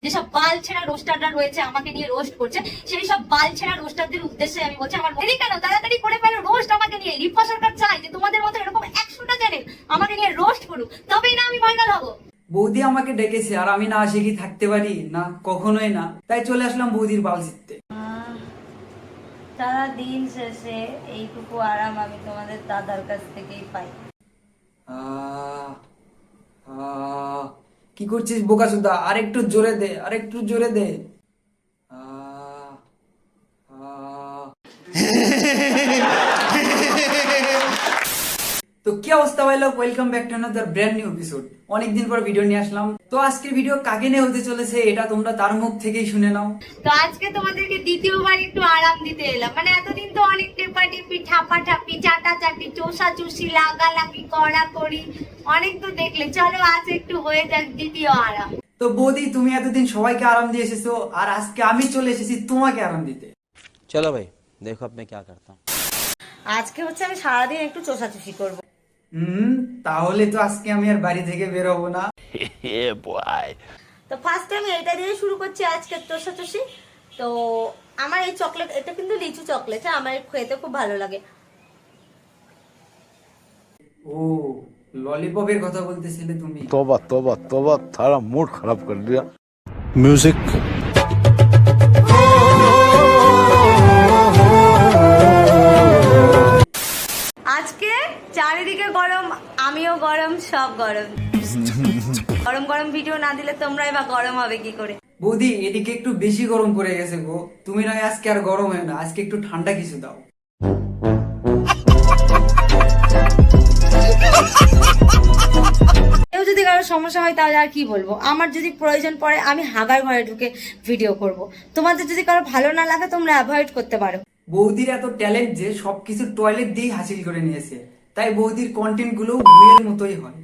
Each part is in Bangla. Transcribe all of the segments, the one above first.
যেসব বাল ছেঁড়া রোস্টাররা রয়েছে আমাকে নিয়ে রোস্ট করছে, সেই সব বাল ছেঁড়া রোস্টারদের উদ্দেশ্যে আমি বলছি, আমার মনে কেন তাড়াতাড়ি করে ফেলো রোস্ট আমাকে নিয়ে। রিফা সরকার চাই যে তোমাদের মতো এরকম 100টা চ্যানেল আমাকে নিয়ে রোস্ট করুক, তবেই না আমি ভাইরাল হবো। বৌদি আমাকে ডেকেছে আর আমি না আসে কি থাকতে পারি না? কখনোই না। তাই চলে আসলাম বৌদির বাল শিখতে। সারা দিন শেষে এইটুকু আরাম আমি তোমাদের দাদার কাছ থেকেই পাই। কি করছিস বোকাচোদা? আরেকটু জোরে দে, আরেকটু জোরে দে। আহ, আহ। তো কি অবস্থা ভাই লোক, welcome back to another brand new episode. অনেকদিন পর ভিডিও নিয়ে আসলাম। তো আজকের ভিডিও কাকে নিয়ে হতে চলেছে এটা তোমরা তার মুখ থেকেই শুনে নাও। তো আজকে তোমাদেরকে দ্বিতীয়বার একটু আরাম দিতে এলাম। মানে এতদিন তো অনেক টেপাটেপি ঠাপাঠাপি চাটাচাটি চোষাচুষি লাগালাগি কড়াকড়ি অনেক তো দেখলে, চলো আজ একটু হয়ে যাক দ্বিতীয় আরাম। তো বৌদি তুমি এতদিন সবাইকে আরাম দিয়ে এসেছো আর আজকে আমি চলে এসেছি তোমাকে আরাম দিতে। चलो भाई देखो अब मैं क्या करता हूँ। আজকে হচ্ছে আমি সারাদিন একটু চোষাচুষি করবো। তাহলে তো আজকে আমি আর বাড়ি থেকে বেরোবো না। তো ফার্স্টে আমি এটা দিয়ে শুরু করছি আজকে চোষাচুষি। তো আমার এই চকলেট, এটা কিন্তু লিচু চকলেট, আমার খেতে খুব ভালো লাগে। ও ললিপপের কথা বলতেছিলে তুমি? तौबा तौबा तौबा थारा मूड खराब कर दिया। म्यूजिक আজকে চারিদিকে গরম, আমিও গরম, সব গরম। গরম গরম ভিডিও না দিলে তোমরাই বা গরম হবে কি করে? বৌদি এদিকে একটু বেশি গরম পড়ে গেছে গো। তুমি নয় আজকে আর গরম হয় না, আজকে একটু ঠান্ডা কিছু দাও। কেউ যদি কারো সমস্যা হয় তাহলে আর কি বলবো। আমার যদি প্রয়োজন পড়ে আমি হাগার ঘরে ঢুকে ভিডিও করব। তোমাদের যদি কারো ভালো না লাগে তোমরা অ্যাভয়েড করতে পারো। বৌদির এত ট্যালেন্ট যে সবকিছু টয়লেট দিয়েই হাসিল করে নিয়েছে, তাই বৌদির কন্টেন্ট গুলো বইয়ের মতোই হয়।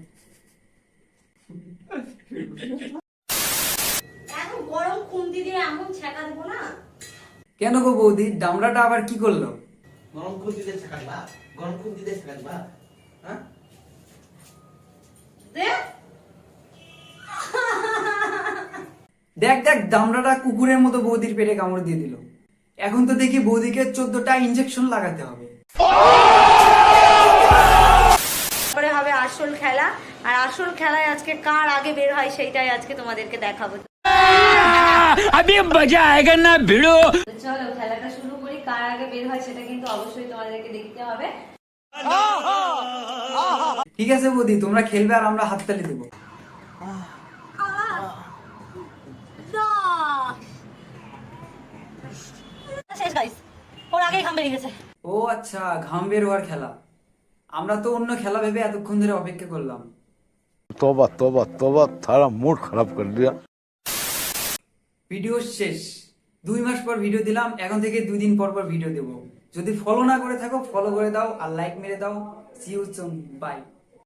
এখন গরম খুন্তি দিয়ে এমন ছেঁকা দেবো না। কেন গো বৌদি, দামড়াটা আবার কি করলো? গরম খুব দিতে থাকবা, গরম খুব দিতে থাকবা, হ্যাঁ? দেখ দেখ, দামড়াটা কুকুরের মতো বৌদির পেটে কামড় দিয়ে দিল। এখন তো দেখি বৌদিকে 14টা ইনজেকশন লাগাতে হবে। তারপরে হবে আসল খেলা, আর আসল খেলায় আজকে কার আগে বের হয় সেইটাই আজকে তোমাদেরকে দেখাবো। अभी मजा आएगा ना भिड़ो। তো চলো খেলাটা শুরু করি। কার আগে বের হয় সেটা কিন্তু অবশ্যই তোমাদেরকে দেখতে হবে। ঠিক আছে বৌদি, তোমরা খেলবে আর আমরা হাততালি দেবো। শেষ গাইস, ওর আগেই ঘাম বেরিয়ে গেছে। ও আচ্ছা, ঘাম বের হওয়ার খেলা। আমরা তো অন্য খেলা ভেবে এতক্ষণ ধরে অপেক্ষা করলাম। तौबा तौबा तौबा थारा मूड खराब कर दिया। ভিডিও শেষ। 2 মাস পর ভিডিও দিলাম, এখন থেকে 2 দিন পর পর ভিডিও দেবো। যদি ফলো না করে থাকো ফলো করে দাও আর লাইক মেরে দাও। See you soon, by.